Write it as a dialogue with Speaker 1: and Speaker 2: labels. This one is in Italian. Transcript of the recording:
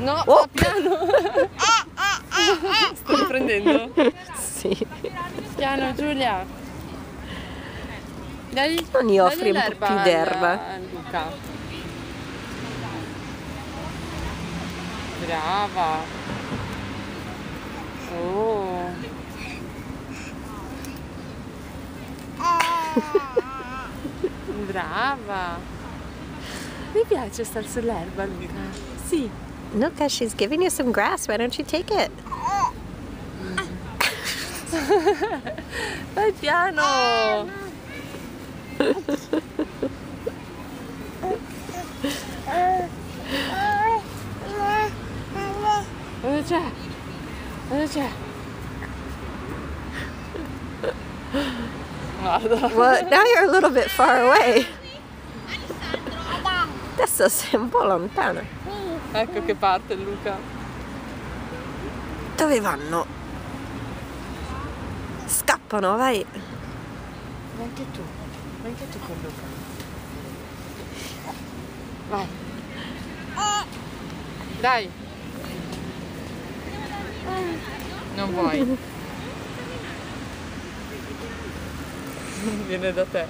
Speaker 1: No,
Speaker 2: Oh.
Speaker 1: piano. Sto riprendendo?
Speaker 2: Sì.
Speaker 1: Piano Giulia. Dai,
Speaker 2: Non gli offri
Speaker 1: dagli
Speaker 2: un po' più d'erba?
Speaker 1: a Luca. Brava. Oh. Brava. Mi piace star sull'erba, Luca. Sì.
Speaker 2: Luca, she's giving you some grass. Why don't you take it?
Speaker 1: Vai piano. Dove c'è? Dove c'è? Guarda.
Speaker 2: Well, now you're a little bit far away. Adesso sei un po' lontana.
Speaker 1: Ecco che parte Luca.
Speaker 2: Dove vanno? Scappano, vai.
Speaker 1: Vai anche tu con Luca. Vai. Dai. Non vuoi. Viene da te.